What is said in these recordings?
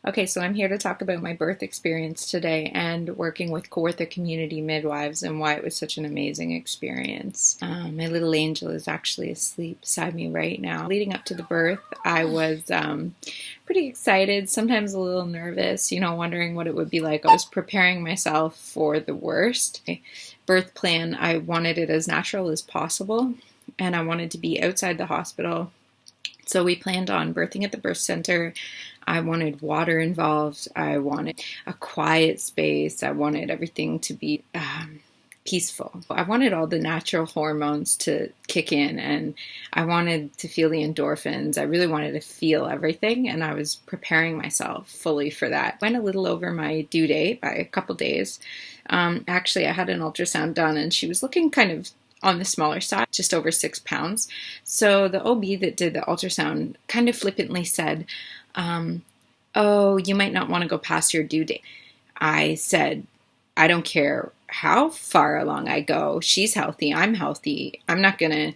Okay, so I'm here to talk about my birth experience today and working with Kawartha community midwives and why it was such an amazing experience. My little angel is actually asleep beside me right now. Leading up to the birth, I was pretty excited, sometimes a little nervous, wondering what it would be like. I was preparing myself for the worst. My birth plan, I wanted it as natural as possible, and I wanted to be outside the hospital. So we planned on birthing at the birth center. I wanted water involved. I wanted a quiet space. I wanted everything to be peaceful. I wanted all the natural hormones to kick in, and I wanted to feel the endorphins. I really wanted to feel everything, and I was preparing myself fully for that. Went a little over my due date by a couple days. Actually, I had an ultrasound done, and she was looking kind of on the smaller side, just over 6 pounds. So the OB that did the ultrasound kind of flippantly said, oh, you might not want to go past your due date. I said, I don't care how far along I go. She's healthy. I'm healthy. I'm not going to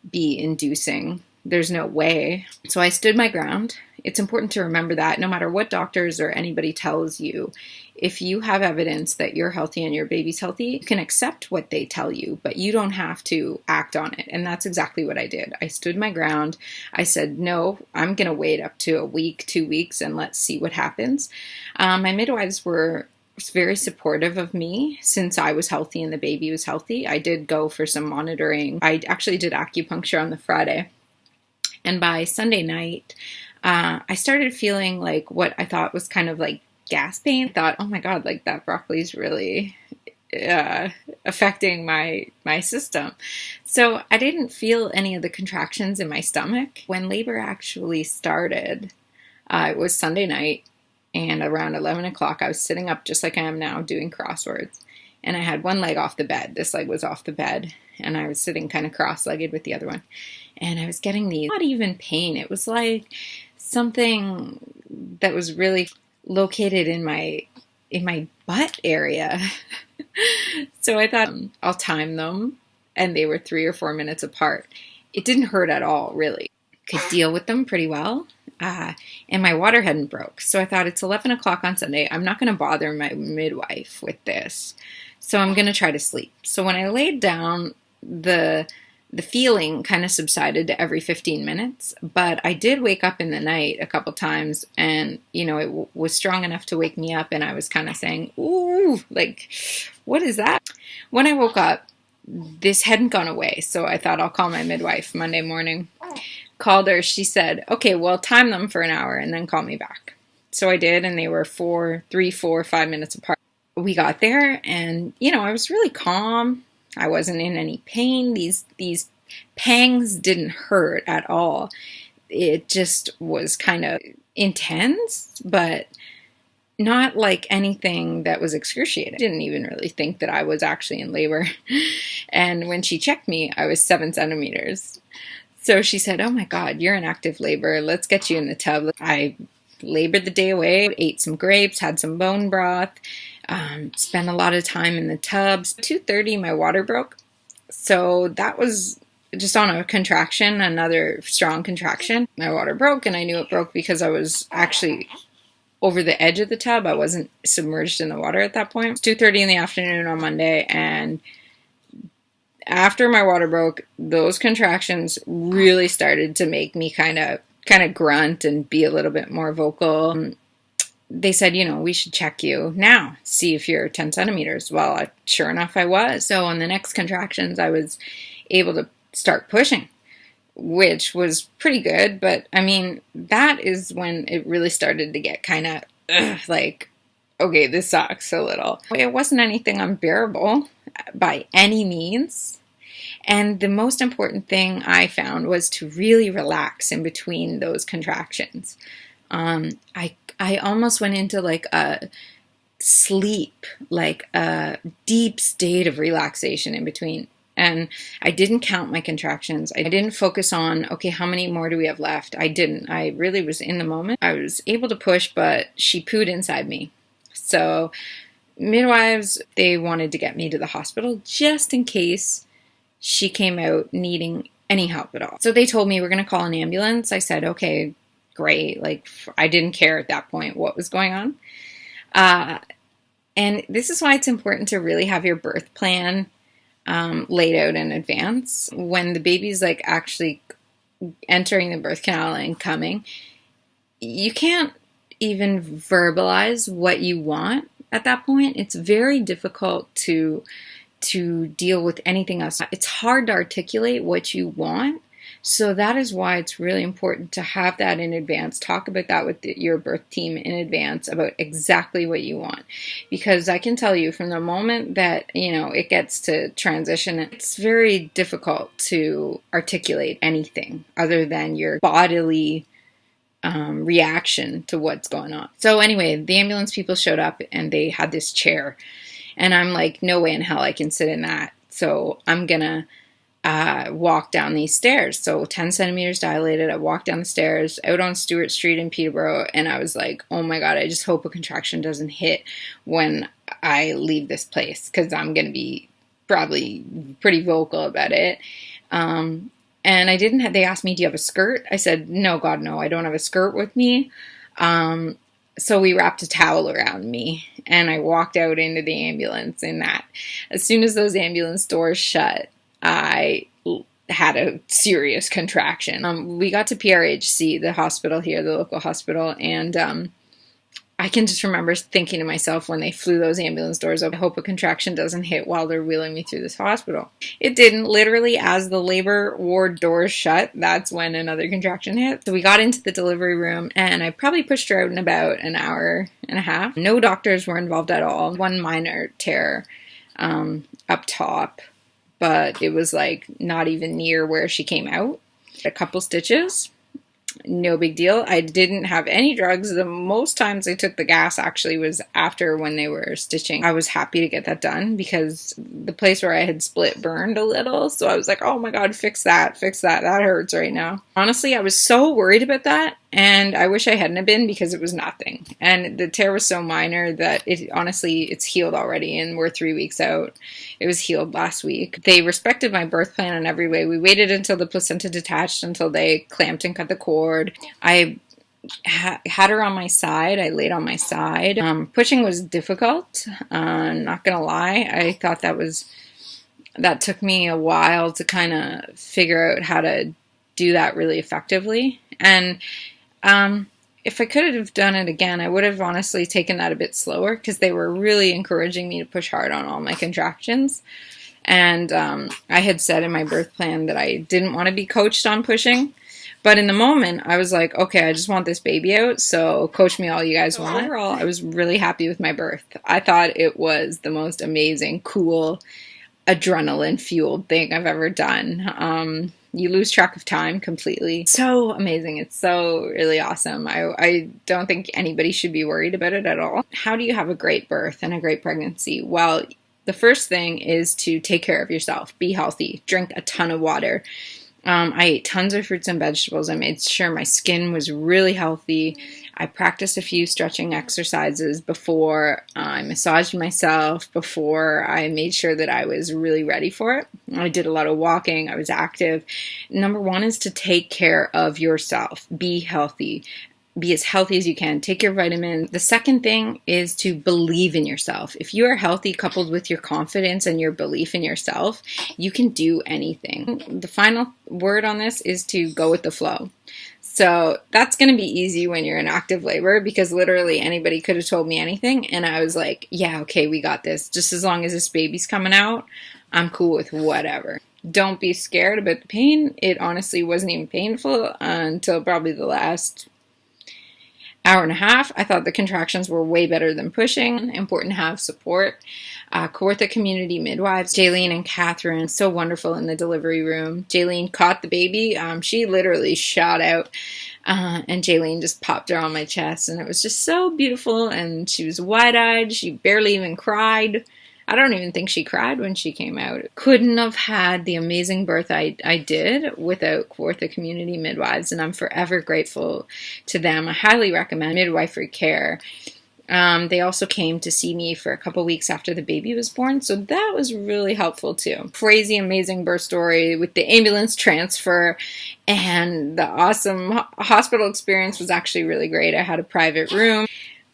be inducing. There's no way. So I stood my ground. It's important to remember that no matter what doctors or anybody tells you, if you have evidence that you're healthy and your baby's healthy, you can accept what they tell you, but you don't have to act on it. And that's exactly what I did. I stood my ground. I said, no, I'm going to wait up to a week, 2 weeks, and let's see what happens. My midwives were very supportive of me since I was healthy and the baby was healthy. I did go for some monitoring. I actually did acupuncture on the Friday. And by Sunday night, I started feeling like what I thought was kind of like gas pain. I thought, oh my God, like that broccoli is really affecting my system. So I didn't feel any of the contractions in my stomach. When labor actually started, it was Sunday night, and around 11 o'clock, I was sitting up just like I am now doing crosswords. And I had one leg off the bed. This leg was off the bed. And I was sitting kind of cross-legged with the other one. And I was getting these, not even pain. It was like something that was really located in my butt area. So I thought, I'll time them. And they were 3 or 4 minutes apart. It didn't hurt at all, really. Could deal with them pretty well. And my water hadn't broke. So I thought, it's 11 o'clock on Sunday. I'm not going to bother my midwife with this. So I'm going to try to sleep. So when I laid down, the feeling kind of subsided to every 15 minutes. But I did wake up in the night a couple times, and, it was strong enough to wake me up. And I was kind of saying, ooh, like, what is that? When I woke up, this hadn't gone away. So I thought, I'll call my midwife Monday morning. Called her. She said, okay, well, time them for an hour and then call me back. So I did, and they were 3, 4, 5 minutes apart. We got there, and, I was really calm. I wasn't in any pain. These pangs didn't hurt at all. It just was kind of intense, but not like anything that was excruciating. I didn't even really think that I was actually in labor. And when she checked me, I was 7 centimeters. So she said, oh my God, you're in active labor. Let's get you in the tub. I labored the day away, ate some grapes, had some bone broth, spent a lot of time in the tubs. 2:30, my water broke. So that was just on a contraction, another strong contraction. My water broke, and I knew it broke because I was actually over the edge of the tub. I wasn't submerged in the water at that point. It was 2:30 in the afternoon on Monday, and after my water broke, those contractions really started to make me kind of grunt and be a little bit more vocal. They said, we should check you now, see if you're 10 centimeters. Well, sure enough, I was. So on the next contractions, I was able to start pushing, which was pretty good. But I mean, that is when it really started to get kind of like, okay, this sucks a little. It wasn't anything unbearable by any means. And the most important thing I found was to really relax in between those contractions. I almost went into like a sleep, like a deep state of relaxation in between. And I didn't count my contractions. I didn't focus on, okay, how many more do we have left? I didn't. I really was in the moment. I was able to push, but she pooed inside me. So midwives, they wanted to get me to the hospital just in case she came out needing any help at all. So they told me we're going to call an ambulance. I said, okay, great. Like, I didn't care at that point what was going on. And this is why it's important to really have your birth plan laid out in advance. When the baby's like actually entering the birth canal and coming, you can't even verbalize what you want at that point. It's very difficult to deal with anything else. It's hard to articulate what you want. So that is why it's really important to have that in advance. Talk about that with your birth team in advance about exactly what you want. Because I can tell you from the moment that, it gets to transition, it's very difficult to articulate anything other than your bodily reaction to what's going on. So anyway, the ambulance people showed up and they had this chair. And I'm like, no way in hell I can sit in that. So I'm going to walk down these stairs. So 10 centimeters dilated. I walked down the stairs out on Stewart Street in Peterborough. And I was like, oh my God, I just hope a contraction doesn't hit when I leave this place, because I'm going to be probably pretty vocal about it. And I didn't they asked me, do you have a skirt? I said, no, God, no, I don't have a skirt with me. So we wrapped a towel around me and I walked out into the ambulance in that. As soon as those ambulance doors shut, I had a serious contraction. We got to PRHC, the hospital here, the local hospital, and I can just remember thinking to myself when they flew those ambulance doors open, I hope a contraction doesn't hit while they're wheeling me through this hospital. It didn't. Literally, as the labor ward doors shut, that's when another contraction hit. So we got into the delivery room, and I probably pushed her out in about an hour and a half. No doctors were involved at all. One minor tear up top, but it was like not even near where she came out. A couple stitches. No big deal. I didn't have any drugs. The most times I took the gas actually was after when they were stitching. I was happy to get that done because the place where I had split burned a little. So I was like, oh my God, fix that. That hurts right now. Honestly, I was so worried about that. And I wish I hadn't have been, because it was nothing. And the tear was so minor that it's healed already, and we're 3 weeks out. It was healed last week. They respected my birth plan in every way. We waited until the placenta detached, until they clamped and cut the cord. I had her on my side. I laid on my side. Pushing was difficult. Not gonna lie. I thought that took me a while to kind of figure out how to do that really effectively. And if I could have done it again, I would have honestly taken that a bit slower, because they were really encouraging me to push hard on all my contractions. And I had said in my birth plan that I didn't want to be coached on pushing. But in the moment, I was like, okay, I just want this baby out, so coach me all you guys want. Overall, I was really happy with my birth. I thought it was the most amazing, cool, adrenaline-fueled thing I've ever done. You lose track of time completely. So amazing. It's so really awesome. I don't think anybody should be worried about it at all. How do you have a great birth and a great pregnancy? Well, the first thing is to take care of yourself. Be healthy. Drink a ton of water. I ate tons of fruits and vegetables. I made sure my skin was really healthy. I practiced a few stretching exercises before I massaged myself, before I made sure that I was really ready for it. I did a lot of walking. I was active. Number one is to take care of yourself. Be healthy. Be as healthy as you can. Take your vitamins. The second thing is to believe in yourself. If you are healthy, coupled with your confidence and your belief in yourself, you can do anything. The final word on this is to go with the flow. So that's going to be easy when you're in active labor, because literally anybody could have told me anything. And I was like, yeah, okay, we got this. Just as long as this baby's coming out, I'm cool with whatever. Don't be scared about the pain. It honestly wasn't even painful until probably the last hour and a half. I thought the contractions were way better than pushing. Important to have support. Kawartha community midwives, Jaylene and Catherine, so wonderful in the delivery room. Jaylene caught the baby. She literally shot out, and Jaylene just popped her on my chest, and it was just so beautiful, and she was wide-eyed. She barely even cried. I don't even think she cried when she came out. Couldn't have had the amazing birth I did without Kawartha community midwives, and I'm forever grateful to them. I highly recommend midwifery care. They also came to see me for a couple weeks after the baby was born, so that was really helpful too. Crazy, amazing birth story with the ambulance transfer And the awesome hospital experience was actually really great. I had a private room.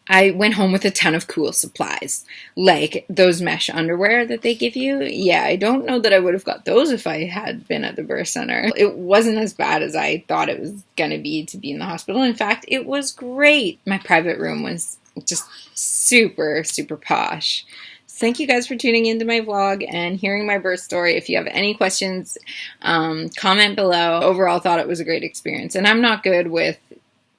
I went home with a ton of cool supplies, like those mesh underwear that they give you. Yeah, I don't know that I would have got those if I had been at the birth center. It wasn't as bad as I thought it was going to be in the hospital. In fact, it was great. My private room was just super, super posh. Thank you guys for tuning into my vlog and hearing my birth story. If you have any questions, comment below. Overall, thought it was a great experience. And I'm not good with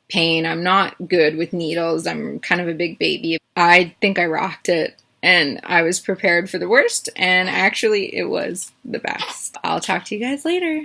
pain. I'm not good with needles. I'm kind of a big baby. I think I rocked it, and I was prepared for the worst, and actually it was the best. I'll talk to you guys later.